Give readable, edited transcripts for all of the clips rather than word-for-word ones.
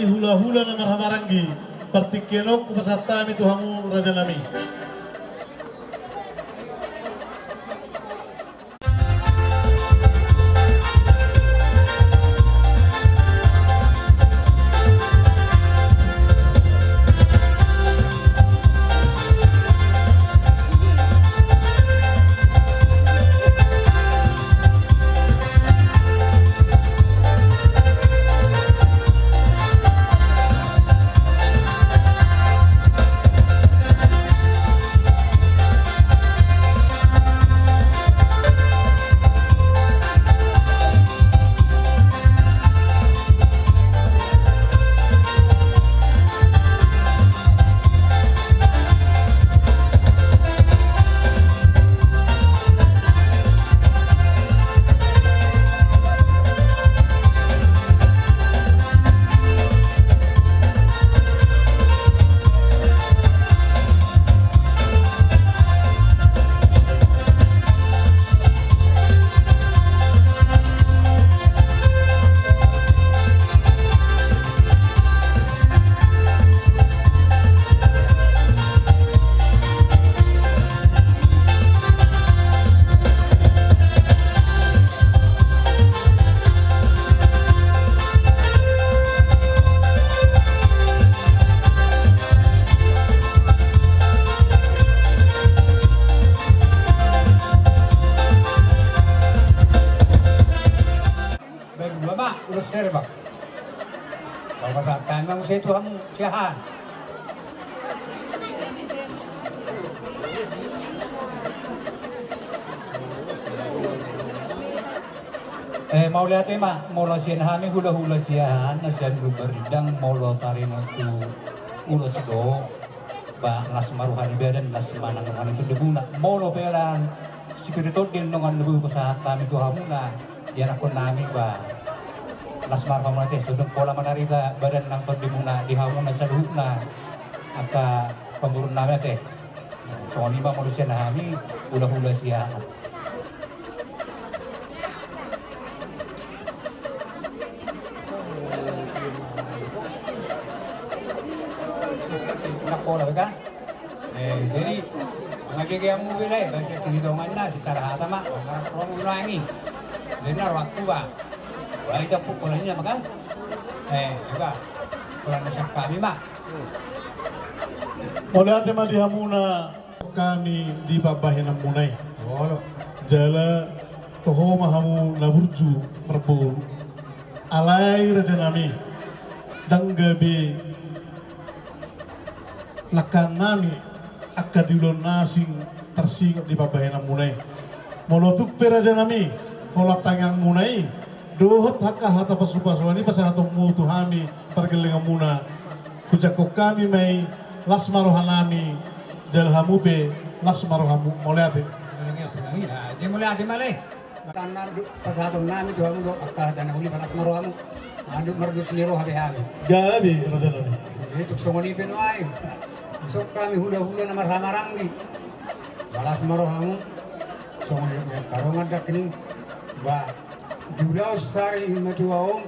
hula-hula na marhamaranggi partikenok kupasatami tuhamu raja nami. Ulos serba. Kalau saat memang saya Tuhan siahan. Mau lihat mah, mau lasian kami hula-hula siahan, nasian berindang, mau lo tarin itu ulos do, ba las maruhan ibadan, las manang itu debuna, mau lo peran, sikiritot din nongan debu kesahat kami Tuhan muna, yan ako nami ba. Las marham nanti sudah pola menarita badan nang perdimuna dihamuna saluhna aka pemurun nama teh soal lima manusia nahami hula-hula sia nak pola kan jadi ngagiging mo bilay basta tinitongan na secara hatama orang ulangi benar waktu ba. Wali ka po pula niya makan. Diba? Wala na siyang kami ma. Oleh ate madihamuna kami di babahin ng munay. Wala. Jala toho mahamu naburju perbu alai raja nami danggabe lakan nami akadilon nasing tersingot di babahin ng munay. Molotuk pe raja nami kolak tangang munay. Dohot haka hata pasupaswani pasahatong mutu hami pergelingan muna kujakok kami may las marohanami del hamupe las marohamu moleate Jadi mulai malay. Tanan pasahatong nami tuhan mo akta dan uli panas marohamu. Ando merdu sendiri habe-habe. jadi raja nami Itu songoni penuai. Besok kami hula-hula na marhamaranggi. Balas marohamu. Songoni karongan dak kening ba Jula sari matuaong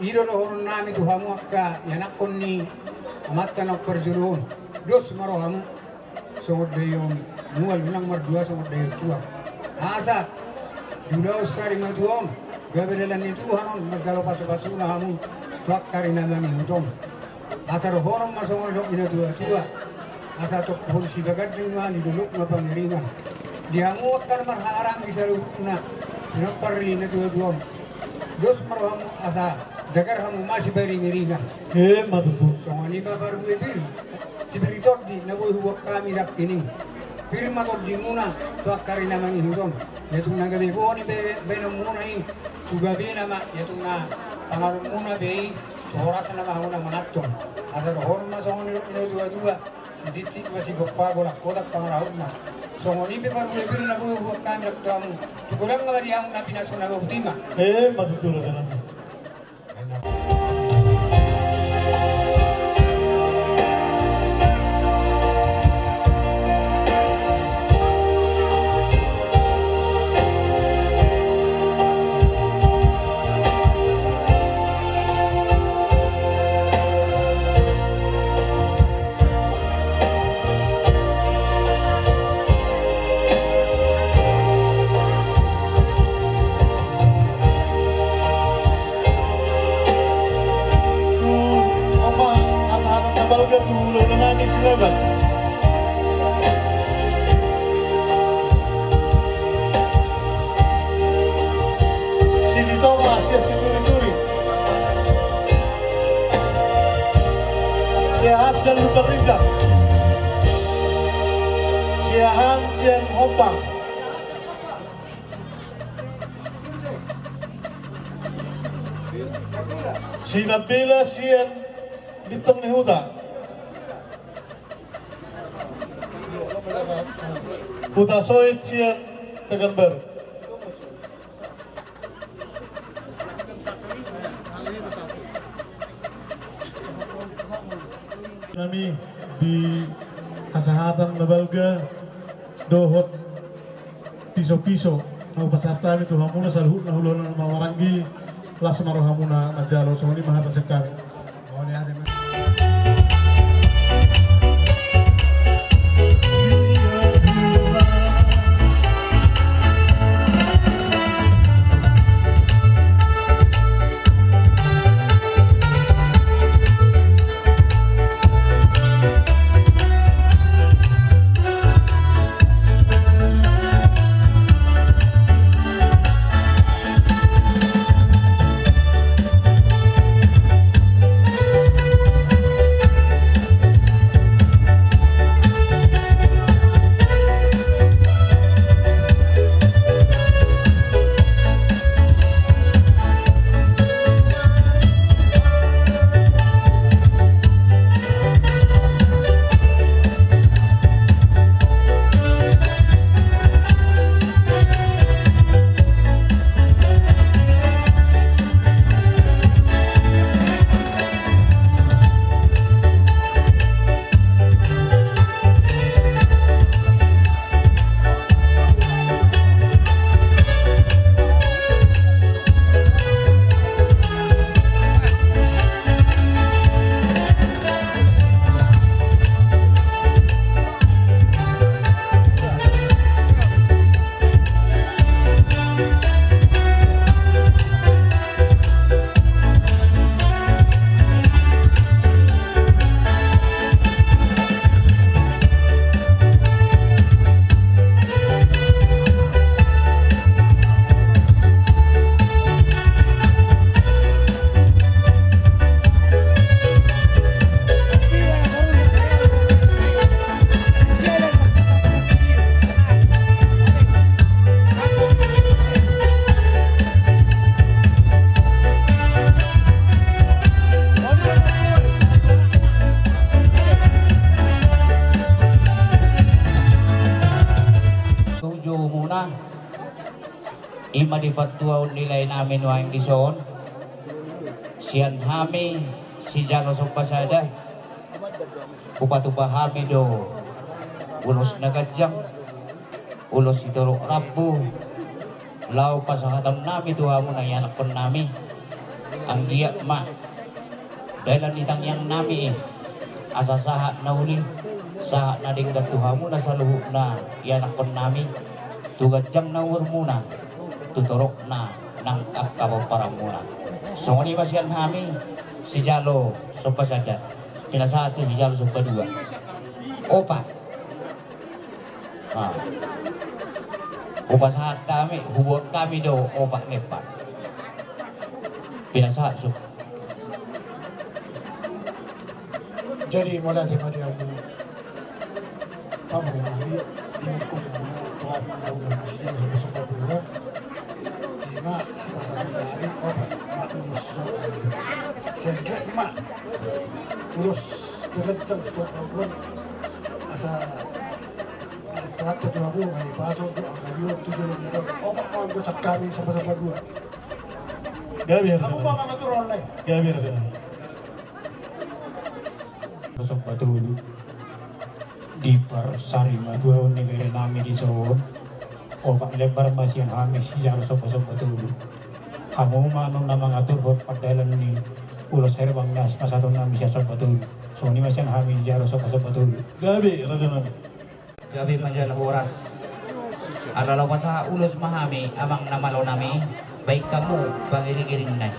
iro lohon nami tuhamu akka yanakon ni amatan ak perjuruhon dos marohamu songod deyong mual bilang mardua songod deyong tua asa Jula sari matuaong gabedelan ni tuhanon magkalo pasu-pasu na hamu tuak karina nami hutong asa rohonom masongod dok ina tua asa tok hon si bagad ni mani duluk na pangiringan dihamu akan marharang di salubna Sinopari na tuwa-tuwa. Dos marohamu asa dagar hamu masih beri ngeringan. matutu So ani ka baru bil. Sibiritot di nabuhi huwag kami dak ini. Piri makot di muna tuak kari namang ihudon. Yatung nagabi ko ni benong muna ini. Tugabi nama yatung na pangarong muna bei. Oras na mahuna manatong. Asa rohon mas ang dua-dua. Ditik masih gokpa golak-golak pangarahon mas. So ngoni pe baru bil nabuhi huwag kami dak tuamu. Kurang nga di ang napinasuna ng ultima. matutu raja nami Nabalga ulo na namin sinabat. Sini Thomas ya si Turi. Si Hasan Luparinda. Si Han Chen Hopang. Si Nabila Sien Bitong ni Huda. Huda Soit Sien Teganber. Kami di Kasahatan Nabalga dohot piso-piso mau pasartan itu hamuna salhut na hulun na mawarangi las maroh hamuna na jalo so ni mahata sekali. Ima di patuaw nilay namin wang dison. Siyan hami si Jano Sumpasada. Upatupahami do ulos nagadyang ulos si Turok Rabu. Lau pasangatam nami tuha mo na yanak pun nami. Ang giyak ma. Dahil ang itang yang nami asa sahat na uli. Sahat na dinggat tuha mo na sa luhuk na yanak pun nami. Tugat jam na ur muna. Tuturok na ng kapaw parang muna. So ngani basian kami si Jalo Sumpasada. Pinasatu si Jalo Sumpa 2. Opa. Opa saat kami, hubungan kami do opa nepa. Pinasatu. Jadi mula daripada aku kamu hari dihukum Tuhan undang-undang presiden Sumpa 2. Mak salah dari obat mak urus sehingga mak urus kerencang setiap tahun asa telat kedua bu hari pasok tu angkanya 7 miliar obat mau gosak kami sama-sama 2. Gabi Kamu bawa ngatur online. Gabi Sumpa dulu di Parsari Madua negara nami di Solo. Opak lebar masih yang hamis Jalo Sumpa dulu. Kamu manong na mga turhot pagdalan ni ulos herbang nas masatong nami siya Sumpa dulu. So ni masih yang hamis Jalo Sumpa dulu. Gabi rajanan. Gabi manjala oras. Alalawa sa ulos mahami amang namalo nami. Baik kamu pangiring-iring na.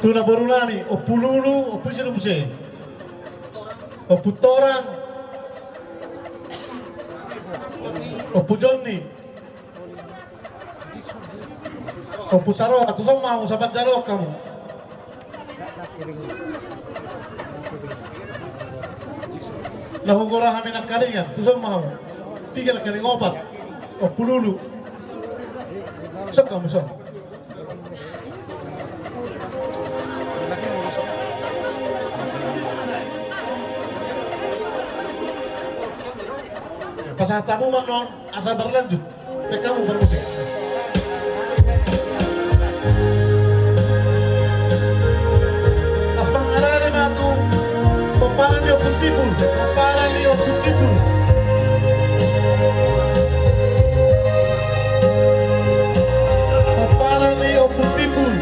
Tuna Borunani, o Pululu, o Pusinumse, o Putorang, o Pujonni, o Pusaro, tu sama mau sahabat jalok kamu. Lahugora kami nak kalingan, tu sama mau. Tiga nak kaling opat, o Pululu. Sok kamu sok. Pasal tamu non asal berlanjut, kamu bermusik. As pangarane matu, paparan dia putibul, paparan dia putibul. Paparan dia putibul.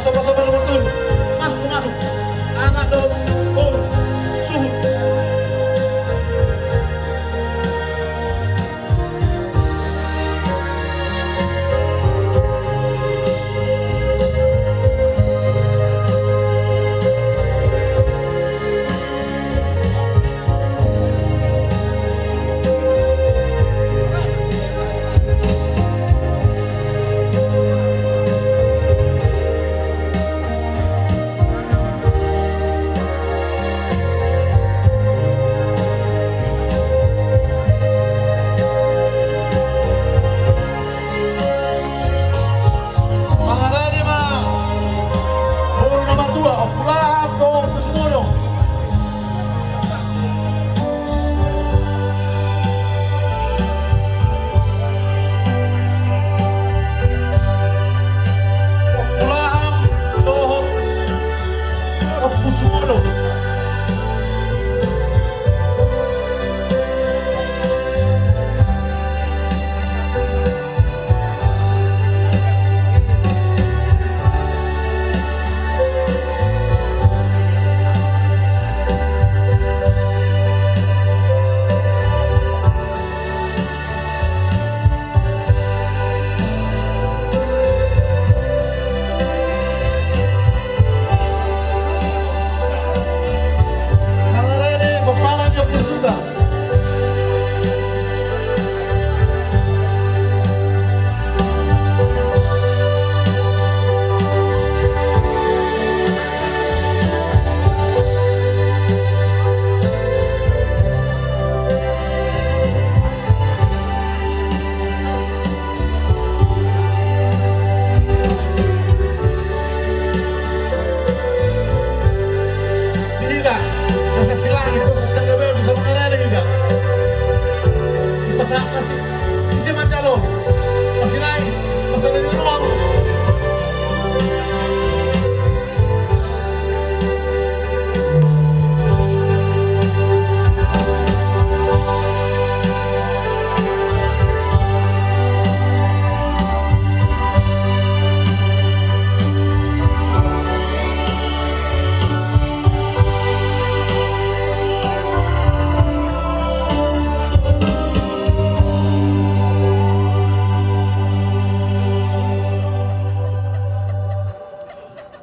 Sobat-sobat betul, masuk, anak dong, suhu.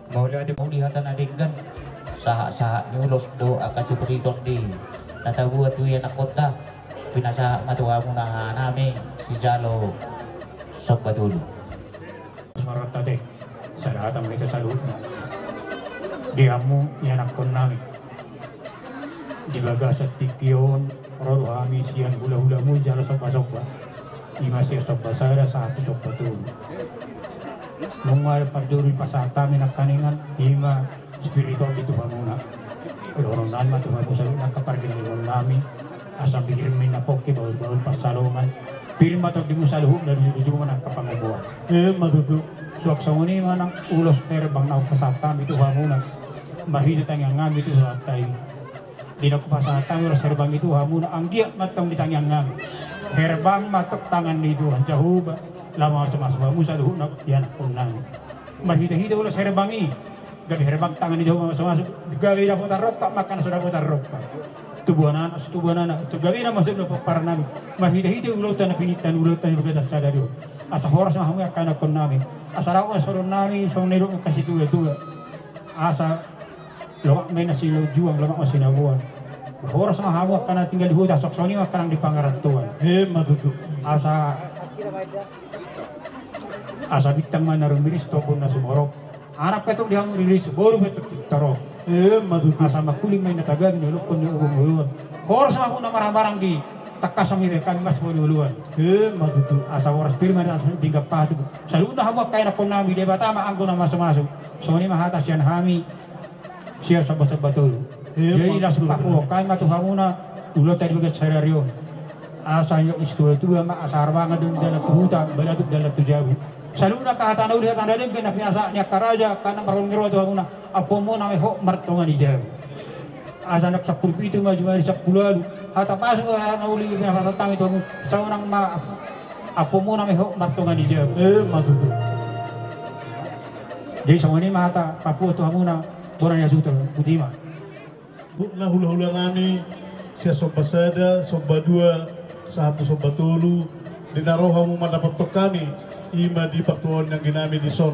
Maulid mau lihatan adegan saha-saha nyulos do akan seperti di natabuat tu yan nakota pinasa matuwa mo na namin si Jalo Sobadulo. Suara tadi, saya datang mereka salut. Diamu yang nak namin. Di bagas at tikiyon, rodo kami siyan hula-hula mo Jalo Soba-Soba. Ima siya Soba-Sara sa ato Soba-Tulo. Mungay parduri pasata mi nakaningan, ima spiritual itu muna. Orang nama Tuhan ko salut nakapargilingon namin. Asam bikirin may napoki bawal-bawal pasalungan. Pirma to di mo sa luhub dari ujung ng kapangabuhan. Matutu. Suwak sa muni man ang ulos terbang na pasata itu hamuna. Mahina tangyang ngam itu sa tayo. Di na pasata ulos terbang itu hamuna. Ang giyak matang di tangyang ngam. Terbang matok tangan ni Tuhan Jahuba. Lamang sa maswa mo sa luhub na yan kung nang. Mahina-hina ulos terbangi. Gabi herbang tangan ni Jahuba masuk-masuk. Gabi na po tarok makan sudah po tarok tubuhan anak, tugawi na masuk na para namin. Mahida-hida ulautan na pinitan, ulautan yung pagkatas sa dado. At sa oras na hamay akanak ko namin. Asaraw na solon namin, sa nilong kasi tuwa-tuwa. Asa, lawak may nasilaw juwang, lawak masinabuan. Oras na hamay ka na tinggal huda, soksoni ka nang dipangarantuan. Matutu. Asa bitang man na rumiris, tokon na sumorok. Anak petok dia riris, baru petok tarok. Matutu. Asa makuling may natagan, nilukon yung umuluan. Horas na ako na marang-marang di takas sa mire, kami mas mululuan. Matutu. Asa oras pirma na asa tinggal pato. Sa luna hamak kaya na kung namin, di ba tama ang na masuk-masuk. So ni mahatas yan hami, siya sa basa-batol. Jadi langsung pakuho, kaya matuha muna, ulo tayo bagat sa raryo. Asa yung istuwa-tuwa, asa arbangan doon dalat kuhuta, balatot dalat tujabu. Sa luna kahatanaw lihat ang daling, pinasa niya karaja, kanang marong ngiro ito muna, apo mo na may ho, martongan ni Jabu. Asa nagsapulpito nga jumari sa pulalo. Hata pasok na uli na sa ito mo. Sa unang apo mo na may martungan ni Diyo. Matutu. Jadi sa unang mata paputo muna buran niya suto putima. Na hula-hula nami siya Soba-Sada, Soba-2, satu Soba-Tulo. Dinaroha mo madapat to kami. Ima di patuon yang ginami di son.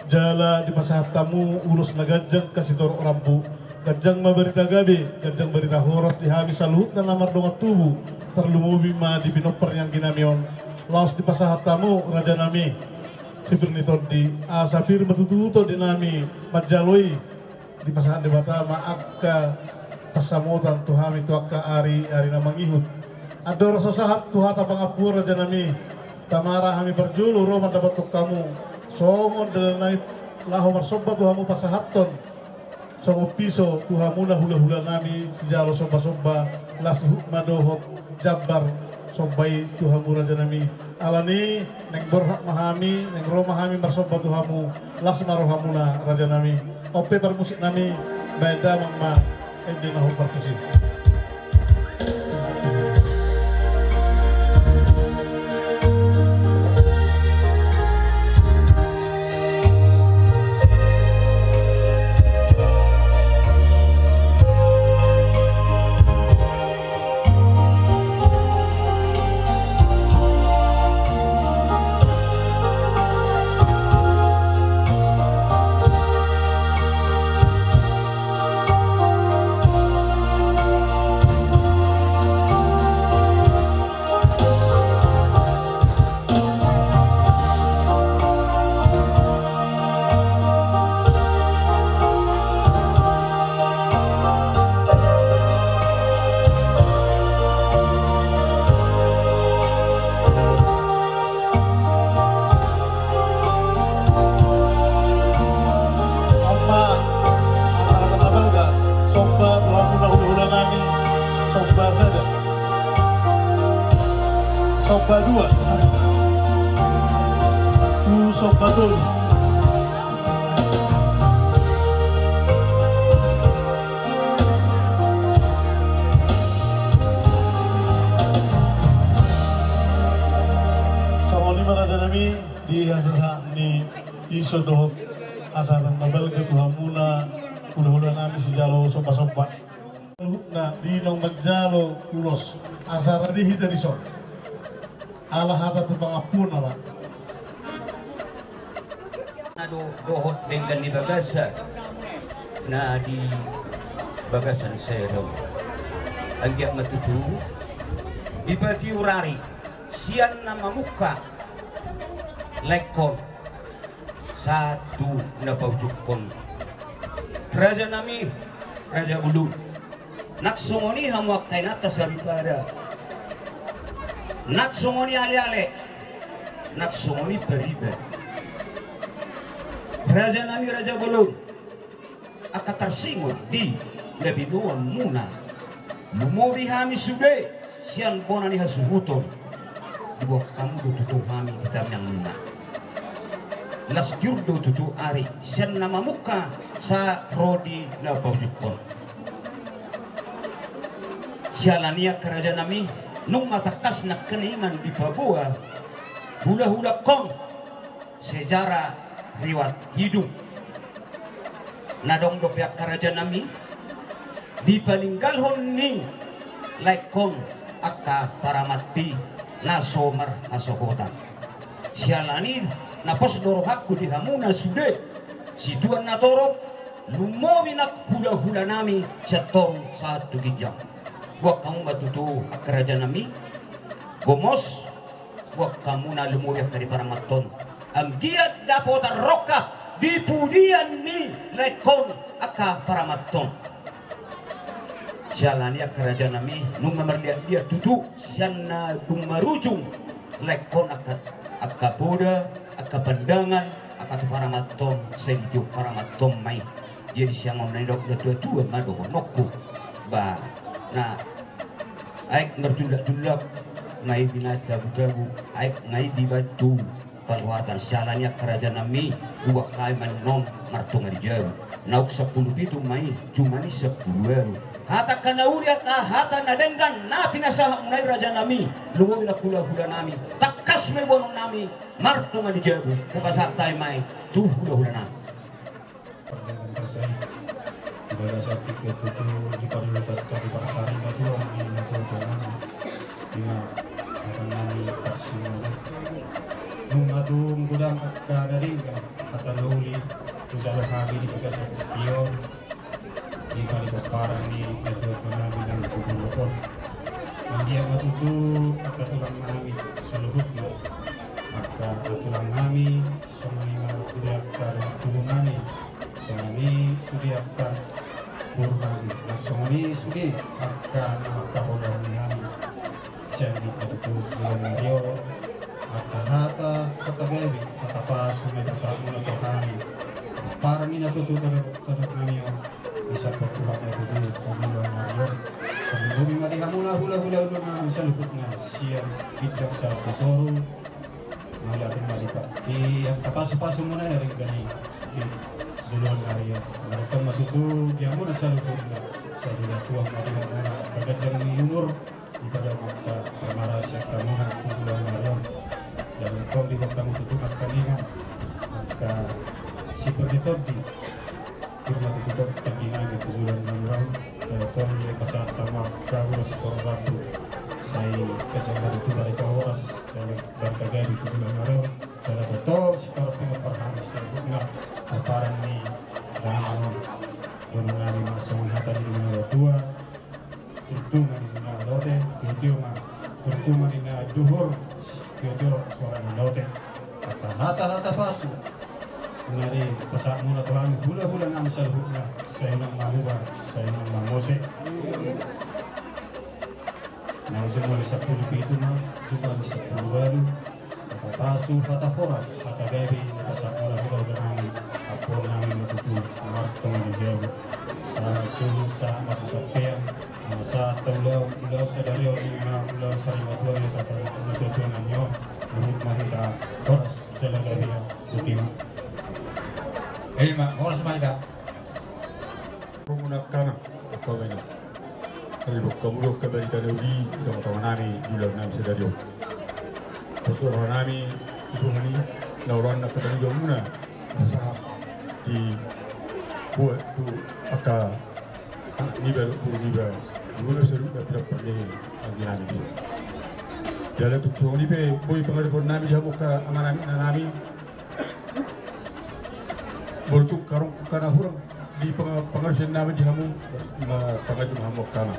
Jala di pasahat tamu urus nagajang kasitor rambu. Kajang maberita gabi, kajang berita horos di habis salut na namar dongat tubuh. Terlumubi ma di pinoper yang ginamion. Laos di pasahat tamu raja nami. Sipir nito di asapir matututo di nami majaloi. Di pasahat di bata maakka pasamutan tuhami tuakka ari na mangihut. Ador sosahat tuhata pangapur raja nami. Tamara kami berjulu Roma dapat tuk kamu. Songon dan naik lahu marsoba tuhamu pasahaton. Songo piso tuhamuna hula-hula nami sejalo soba-soba las madohot jabar sobai tuhamu raja nami alani neng borhak mahami neng roh mahami marsoba tuhamu las marohamuna raja nami ope per musik nami beda mama ende nahu perkusi. Soba-2 Soba-Tulo. Sawali marada nami di asasa ni isodoh asaran mabal ke tuhamuna hula-hula nami si jalo soba-soba. Na di nong magjalo ulos asara di hita di so. Allah hata tu pangapun ala. Dohot dengan di Bagasan na di Bagasan Sero. Anggiat matutu ibati urari sian nama muka lekon satu napaujukon raja nami raja ulu nak songoni hamuak kain atas daripada nak songoni ale-ale nak songoni beribadah raja nami raja ulu akan tersinggung di lebih nuan muna lumobi hami sude sian bona ni hasuhuton dua kamu tutu hami kita yang muna las jurdo tutu ari sian nama muka sa rodi na paujukon sialania kerajaan nami nung matakas na keningan di Papua hula-hula kon sejarah riwat hidup nadong do pihak kerajaan nami di paninggalhon ning laikon aka paramati nasomar nasohotan sialani napos dorohaku di hamuna sude si tuan natorok lumobi nak hula-hula nami setong satu gijang buat kamu batutu kerajaan nami gomos buat kamu na lumobi dari paramaton ang giat dapat roka di pudian ni laikon aka paramaton jalani kerajaan nami nung memerlihat dia tutu siana dung marujung lekon aka boda aka pandangan aka paramaton segitu paramaton mai jadi siang menendok tua mado nokku ba nah aik berjulak-julak ngai binata budabu aik ngai di batu perbuatan jalani kerajaan nami dua kali menom martunga di jauh nauk 10 itu mai cuma ni 10 hata kana ulia ka hata nadenggan na pinasa unai raja nami lumo bila hula-hula nami takas me bonong nami martunga di jabu kepasatai mai tu hula-hula nami perdagangan kasai ibadah sakti ke tutu di pariwitat di pasari batuan di matuan dina akan nami persimulan nung adung gudang ka dadingga kata luli usara hagi di pagasa kiyon di balik parang ni itu kami dan sebelum pun dia matutu maka tulang nami seluruhnya maka tulang nami semua sudah akan tubuh nami semua sudah akan burman semua sudah akan kaholan nami jadi matutu sudah Mario hata kata baby kata pas sudah kesalahan atau kami parang ni natutu terhadap nami bisa pertuhan itu dulu sebelum Mario bumi mari hamuna hula-hula na bisa luputna siang bijaksana kotoru malakin malika di kapas-pas muna dari gani di zulon Mario mereka matutu dia muna sa luputna sa dila tuang mari hamuna kagajang ni umur ibadah maka permarasya kamuna zulon Mario jangan kau di kamu tutup kaninga maka si perditodi firma tutup terdina di tujuan menurang keton le pasar tamak kaurus korbantu saya kejangan itu dari kawaras saya berkagai di tujuan menurang saya total si taruh pengat perhari sebutna aparan ni dalam dononani masuk hata di mana tua itu mana lode itu mana duhur itu suara lode hata pasu dari pesak mula Tuhan hula-hula nam salhuna saya nang mahuba saya nang mamose nah cuma 10 itu mah cuma 10 baru kata pasu kata horas kata gabi pesak mula hula nami apa nami itu marto di jauh sa suhu sa mata sapean sa taulau ulau sadari ulau sari matuan kata itu nanyo menurut mahita horas jalan gabi utima horas mahita menggunakan kawin dari kamu kebalikan di teman-teman nami jual nami sedario pasal nami itu hani nauran nak ketemu jamuna sah di buat tu aka ni baru ni baru guna seru dah tidak pernah lagi nami dia jalan tu ni be boy pengaruh nami dia muka aman nami bertuk karung karena hurang di pengaruh nami di hamu pengaruh hamu kana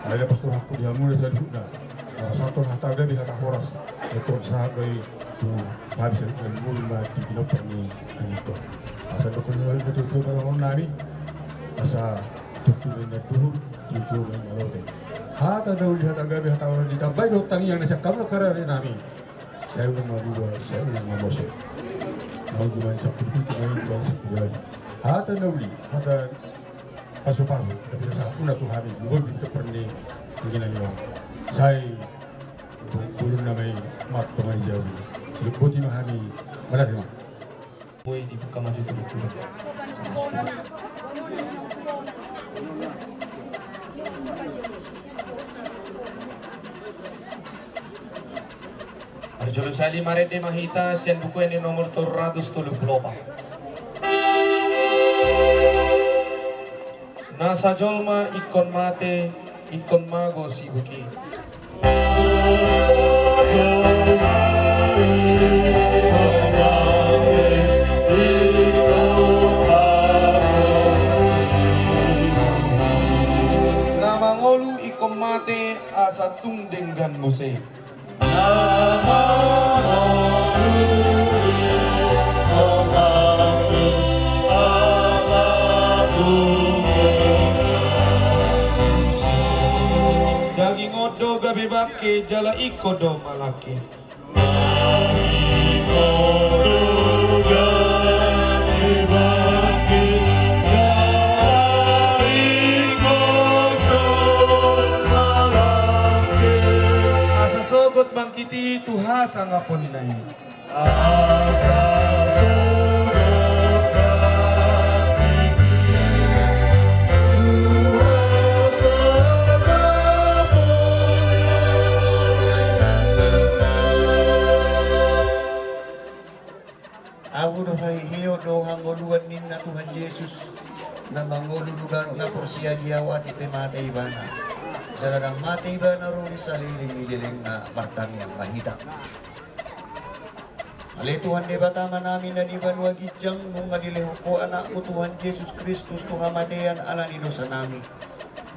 Ada pastor aku dia mulai saya duduk satu hataga di hata horas ekor sahagai tu habis dan mulai mati di dokter ni aniko asa dokter ni betul-betul orang nari asa tertulisnya tuhur itu menyalote hata dah di hataga di hata horas ditambah dokter yang nasihat kamu karar nami saya udah mau dua saya udah mau bosek mau cuma sabtu itu mau cuma sabtu hata nauli hata pasu-pasu tapi saya pun tu hari belum kita pernah keinginan yang saya belum namai mat teman jauh sudah boti mahami mana sih Boy dibuka maju terus. Arjulu sali marede mahita sian buku ini nomor 334. Nasa jolma ikon mate ikon mago sibuki. Namangolu ikon mate asa tungdenggan muse. Daging odo gabi bake jala ikodo malaki. Asa sogot bangkiti tuha sangapon nai. Aku dohai hiyo dohang ngoluan ninna Tuhan Yesus na mangolu dugan na porsia diawati pe mata ibana. Jaladang mata ibana ruli saliling mililing na martang yang mahita. Ale Tuhan debatama namin na di banwa gijang nung ngadileho ko anak mo Tuhan Yesus Kristus Tuhan mateyan ala ni dosa nami.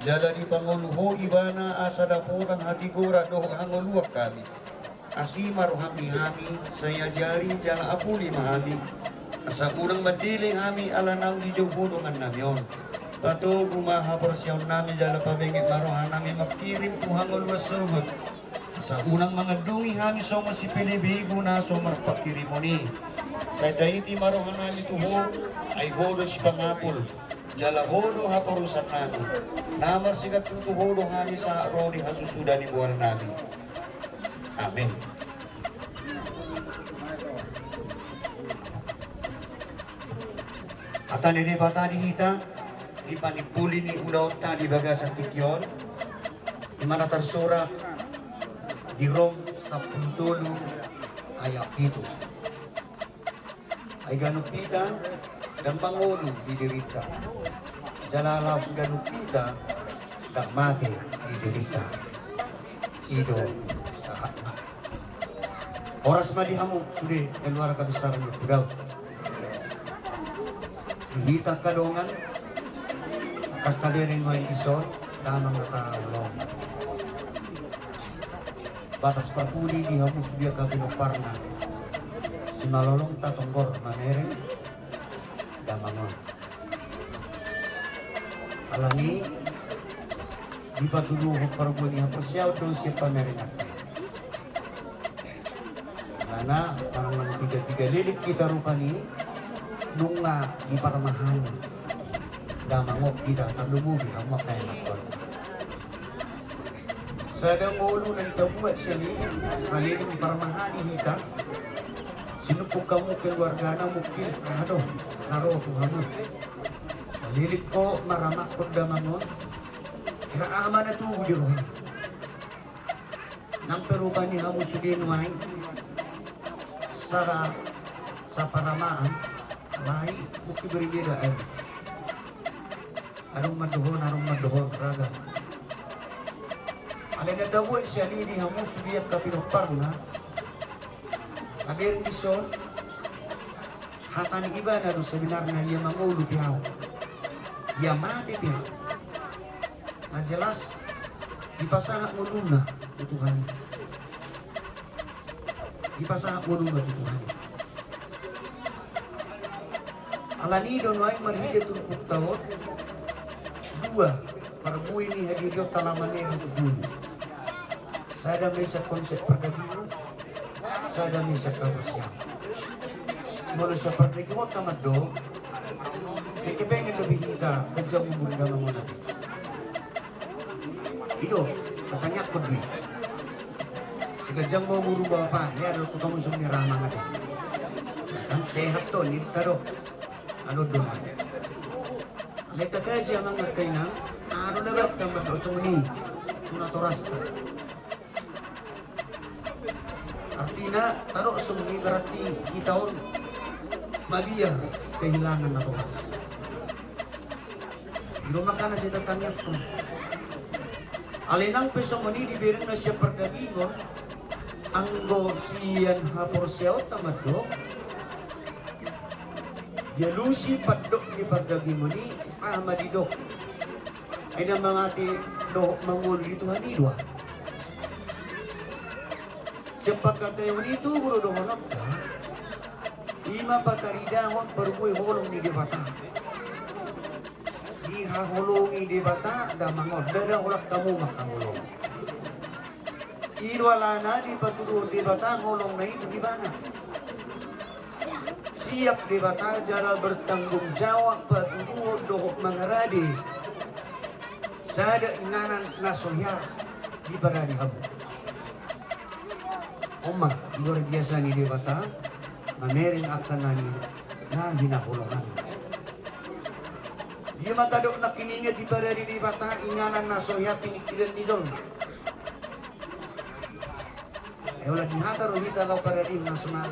Jala di pangoluho ibana asa dapuran hati gora dohang ngoluak kami. Asimar hami-hami saya jari jala apuli mahami asa kurang madiling hami ala nang di jubudungan namyon pato gumaha persyaw nami jala pabengit marohan nami makirim Tuhan ulwas sugot asa unang mga dungi hami so masipilibigo na so marpakirimoni sa daiti marohan nami tuho ay hodo si pangapol jala hodo haparusan nami namar sigat tuhodo hami sa rodi hasusuda ni buwan nami. Amin. Atan ini bata di hita, di panipuli ni udaot na di bagas at tikyon, di mana tersurat di Rom 10 ayat itu. Ay ganupita dan Pangulo diderita. Jalalaw sa ganupita dan mati diderita. Ido sa hatma. Oras malihamu sudah keluar kebesaran budau. Dihita kadongan akas kaderin main ison damang natawalong. Batas perpuli dihamu sudah kabinoparna. Simalolong tatonggor maneren damangon. Alani di patuluhok parbuan niya persyaw do siya pamerin natin. Karena parang tiga-tiga lilik kita rupani nunga di paramahani damangok kita terlumubi hama kaya nakon. Sadang ulo ng tabuat sali saliling di paramahani hita sinupok kamu keluarga na mungkin kado naro tuhamu salilik ko maramak ko damangon kiraama na tuho di rohin nang perubahan ni hamu sudin main sa paramaan lahi bukti berbeda arong maduhon raga alin na dawo siya ni hamu sudiyat kapinopar na agir bison hatani iba na doon sebenarnya ia mangulu pihaw ia mati pihaw Nah jelas dipasangak muluna Tuhan. Dipasangak muluna Tuhan. Alani don wae marhija turpuk tawot. Dua parbu ini hadir talamannya untuk dulu. Saya bisa konsep perdagangan. Saya bisa kabusian. Mula seperti kita tamat do. Kita pengen lebih kita kejam umur dalam mana. Itu katanya kedui. Sekejam mau buru bapak, ya ada kamu sumber ramah ada. Kan sehat tuh ni karo. Ano doon? Kita kasi ang mga kainang, ano na ba kang matosong ni? Tunatoras ka. Artinya, taruh sumuni berarti kita on mabiyah kehilangan na toras. Di rumah ka na siya tatangyak ko. Alinang pesong mani dibirin na siya perdagingon, ang siyan hapor siya o tamadok, dia lusi padok di perdagingon ni Ahmadidok. Ay na mga ati do mangul dito hanidwa. Sapagkat tayo dito buro do honot ka. Ima pataridahon perbuy holong ni debata. Di haholongi debata da mangod dada ulak kamu makangulong. Irwalana di patuduh debata holong na itu di mana? Siap debata jara bertanggung jawab patuduh dohok mangaradi. Sada inganan nasoya di baradi habu. Oma luar biasa ni debata mamerin akan nani na hinahulungan. Dia mata dok nak kininya di baradi debata inganan nasoya pinikiran nidol. Eula dihata rohita lau baradi nasional.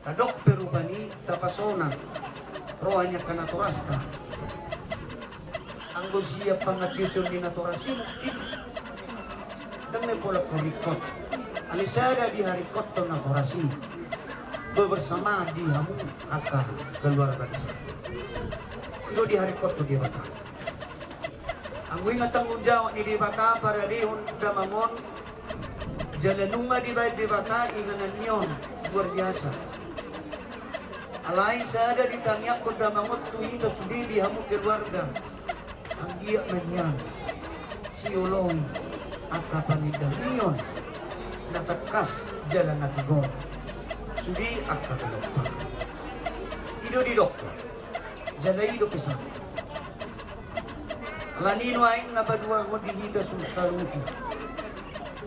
Tadok perubani terpasona rohanya ke naturasta. Anggo siap pangatiusun di naturasi mungkin dengan pola korikot. Alisada di hari koto naturasi bersama di hamu aka keluarga besar. Itu di hari koto di bata. Anggo ingat tanggung jawab di bata para dihun damangon jalanuma di bait di bata inganan nyon luar biasa. Alai sada ditanyak ko damangot tuhi ta sudi di hamu keluarga. Ang giya manyan si Oloy aka panidamion natakas jalan natigor. Sudi aka dokter. Ido di dokter. Jalai do pisang. Lanino aing napadua mo dihita saluti.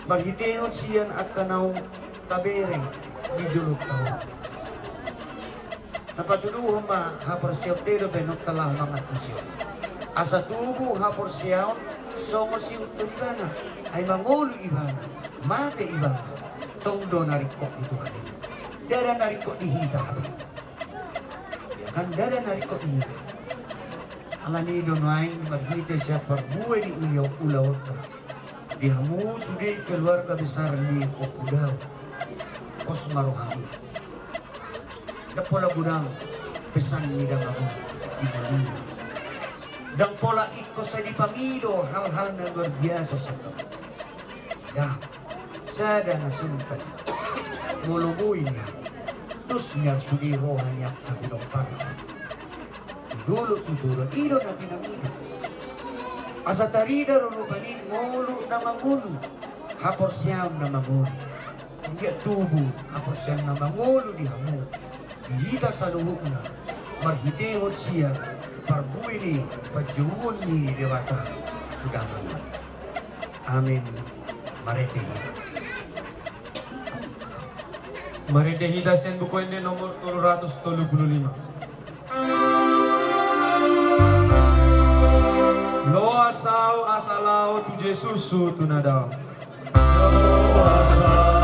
Barhiteon siyan at kanaw tabereng di julog tao. Napatuduhan ba hapor siyaw pero benok talah mga tusyo. Asa tubo hapor siyaw songo siyaw tulibana ay mangulo ibana, mate ibana, tongdo narikok ito kali. Dara narikok dihita kami. Ya kan dara narikok dihita. Alani donaing maghita siya perbuay di ulaw ka. Di hamu sudi keluarga besar ni Okudaw. Kos maruhami. Da pola gudang pesan ni dang ako ihalina. Dang pola iko sa dipangido hal-hal na luar biasa sa to. Da sada nasimpan mulubuy niya. Tus niya sudi rohan niya kabilong para. Dulu tuduro iro na pinangido. Asa tarida rulubanin mulu na mangulu. Hapor siyam na mangulu. Hindi tubo hapor siyam na mangulu di hamu. Dihita sa luhok na, marhitehon siya, parbuy ni, pajuhon ni dewata, kudaman. Amin. Maredehita. Maredehita sen buku ini nomor 335. Lo asau asalau tu Jesusu tu nadau. Lo asau.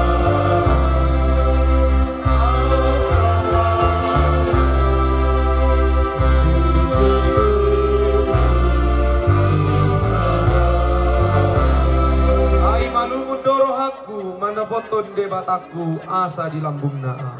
Boton debataku asa di lambung naa.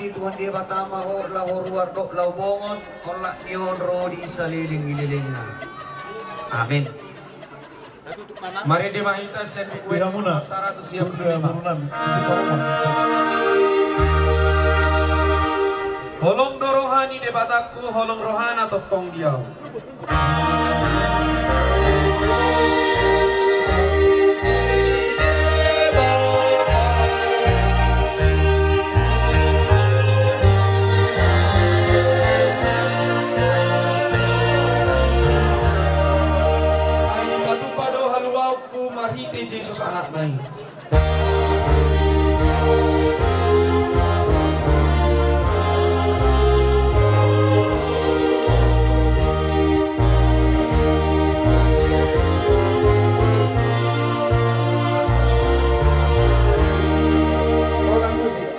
nami Tuhan Dewa Tama ho lahor wardo lau bongon olak nion rodi saliling-ililing na. Amin. Natutup mana? Mari dimahita sen kue Tidak muna. 175. Turunan. Itu kawasan. Holong dorohani debataku, holong rohana totong diau. Ani batu pado haluauku marhite Yesus anak nai. Orang musik.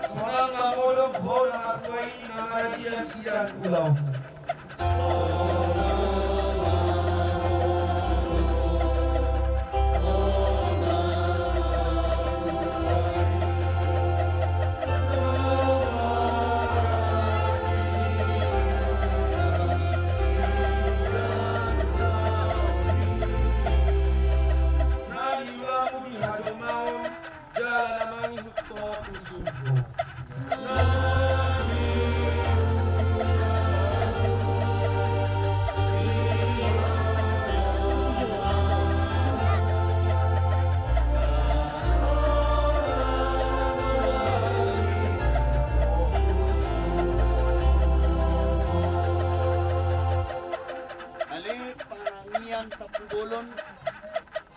Sonang namodok ho namatwai namaradian siang pulau. Nani ulamu ni hadomau jalan namangi huto kusubo. Ali panangian tapugolon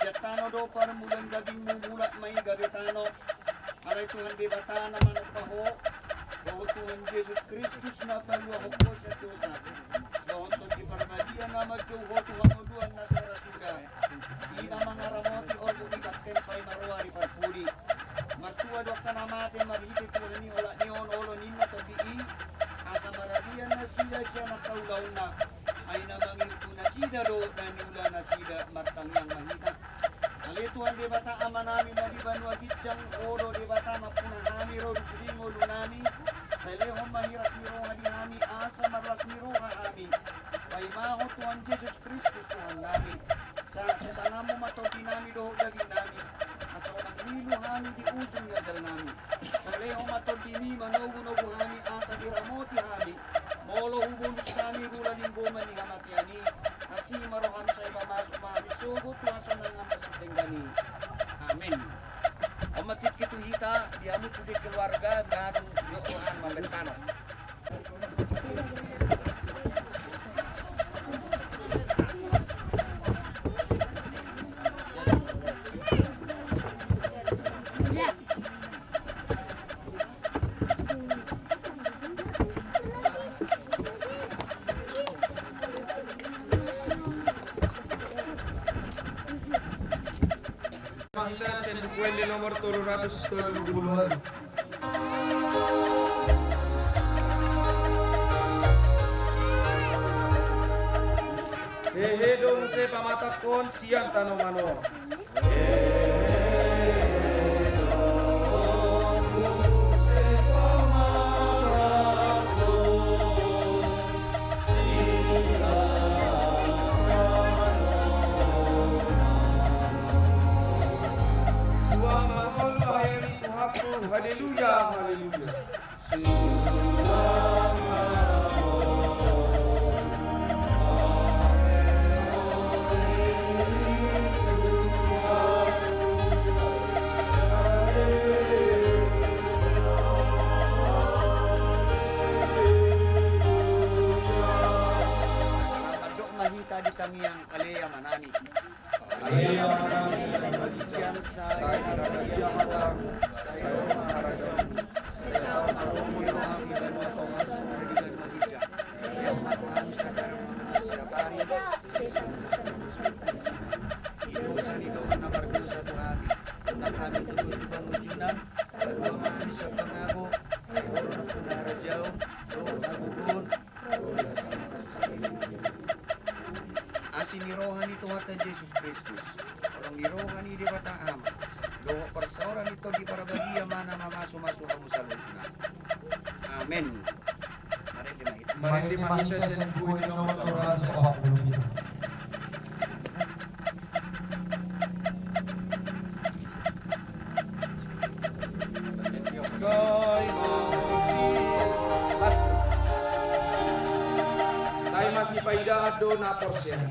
siatano do para mulan gabing mumula may gabetano alay Tuhan debatana manupaho bahwa Tuhan Yesus Kristus na paluaho ko sa Diyosa bahwa to di parmadian na magjuho Tuhan moduan na sa rasuda ina mga ramoti o bumikakken pa'y marwari parpuli martua do ka namate marhiti Tuhan ni ola niyon olo ninna to bii asa maradian na sila siya nakaulaw na ay namangi na sida do na niula na sida martangyang mahina. Alituan di bata ama namin na di banwa gitjang oro di bata mapunahami ro dusulingo lunami sa lehon mahiras miroha di hami asa marlas miroha hami ay maho Tuhan Yesus Kristus Tuhan nami sa tangamu matoti nami doho daging nami asa unang hilo hami di ujung yadal nami sa lehon matoti ni manogu-nogu hami asa di ramoti hami molo hubulus kami gula din goman ni hamatiani kasi maroham sa imamasok mahami sugot waso na nga masutengani. Amin. O matit kito hita, dihamu sudah keluarga dan yohan mabentano. Kita sa dukwende nomor 330. Hehe dong se pamatakon siang tanomano. Haleluya, haleluya. Adok mahita di kami yang kaleya manani. Kaleya manani. Siang sa kaleya manani. Asin ni rohani Tuhan Yesus Kristus. Orang ni rohani di Bataam. Doa persauran itu di para bagia mana mamasu-masu kamu salutna. Amin. Mari dimahita sa dukwende nomor 340 itu. Saya masih paidado na porsiyan.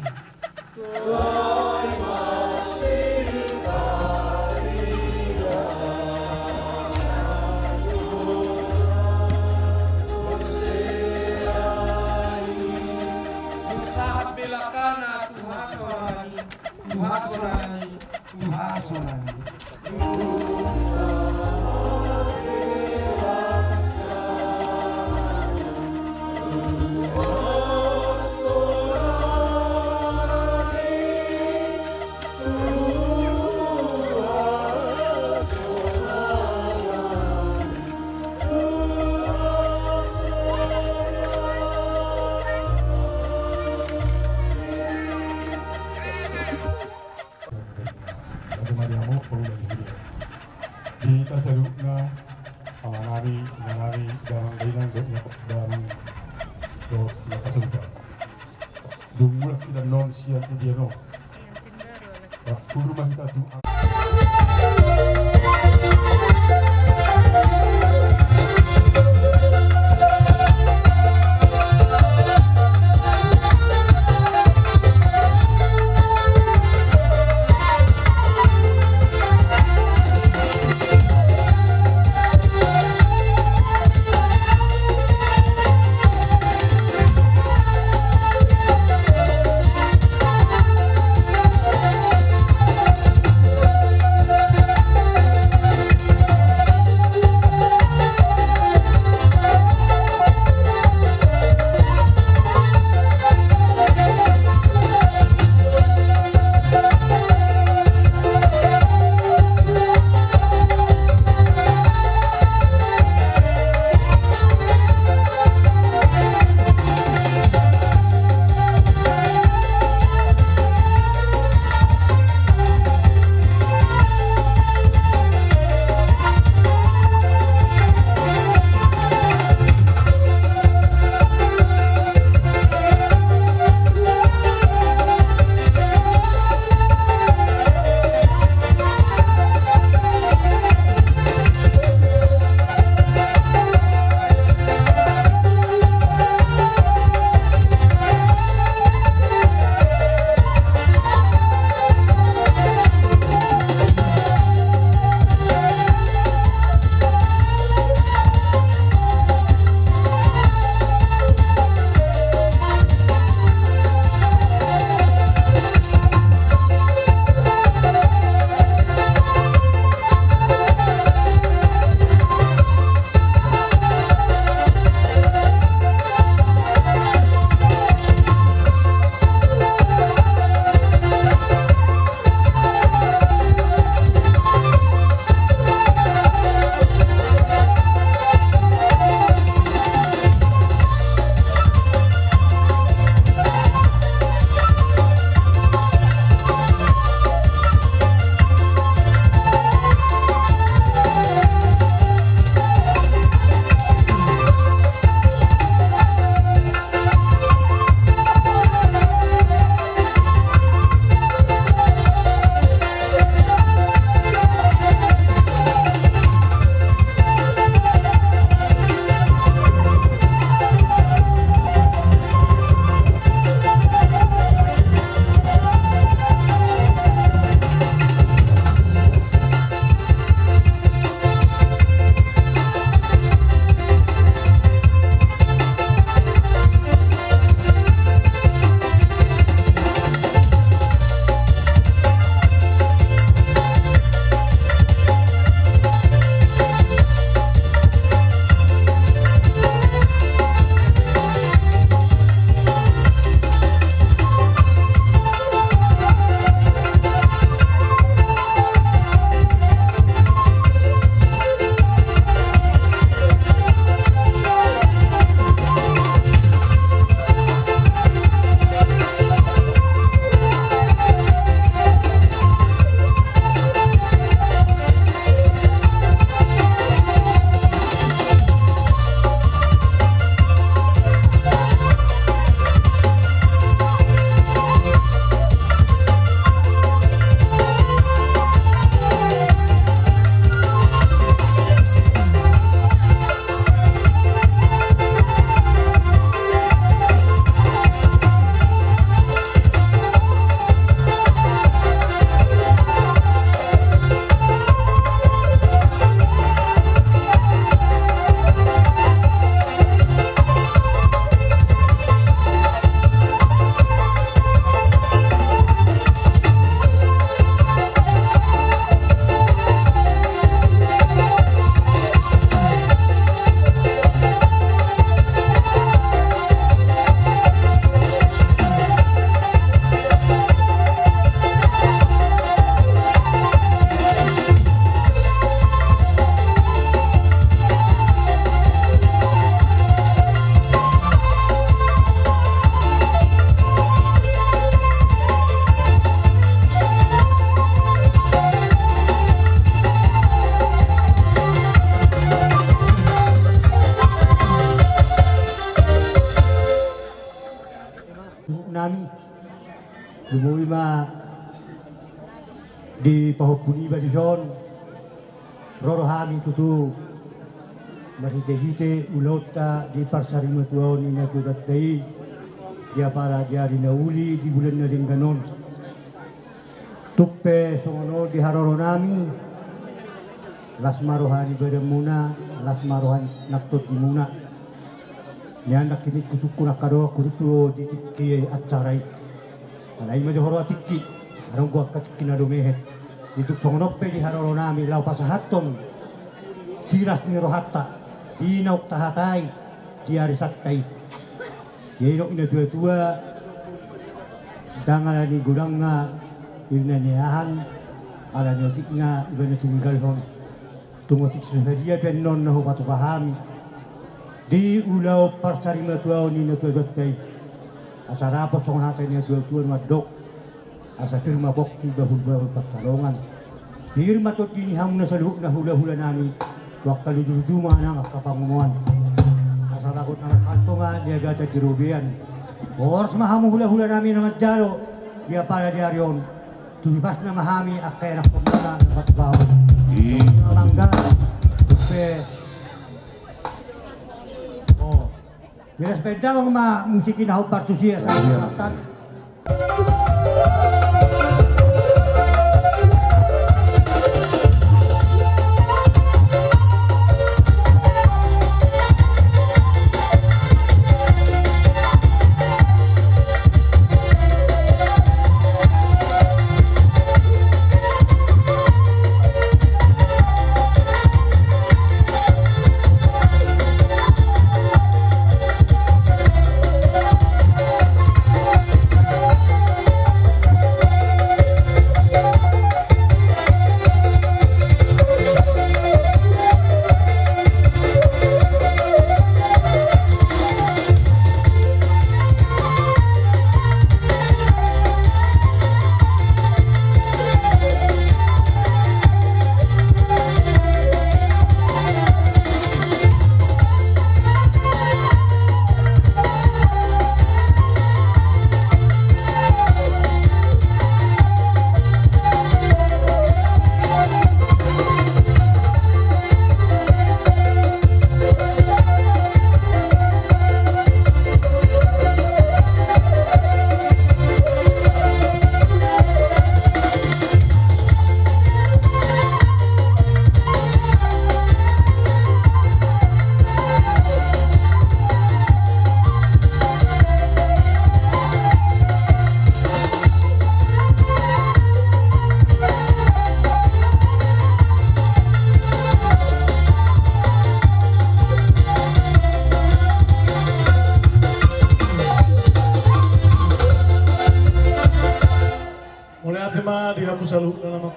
Saat belakana tuhasonani, tuhasonani, tuhasonani. Kita salutna amanari nanari dalam kainan dalam do nakasumpa. Dumulak kita non siap dia no. Waktu rumah kita tu ma di pahopuni ba di son rorohami tutu marite-hite ulota di parsarima tuaon ina tutatay dia para dia dinauli di bulan na din ganon tuppe songono di haroro nami las marohani bada muna las marohan naktut di muna nianak kini kutuku nakaro kutuku di tikki acarai alai ma johoro tikki arong gua katiki na domehe itu songono pe di haroro nami lau pasahaton siras ni rohatta inauk tahatai diari sattai yeno ina dua-dua dangan ni gudangna ina niahan ala nyotikna ibana tinggal hon tungotik seharia dan non nahu batu pahami di ulau parsarima tuau ni na tuatai asara apa song hatai ni tuan madok asa firma bokti bahul pertolongan firma tot dini hamna saluk na hula-hula nami waktu dulu mana kapanguan asal takut anak kantongan dia gata jerubian bors mahamu hula-hula nami nama jalo dia para diarion tulis nama hami akai anak pemana dapat bawah mangga tupe oh bila sepeda ma musikin hau partusia selatan Mulai atima dihamu saluk na nama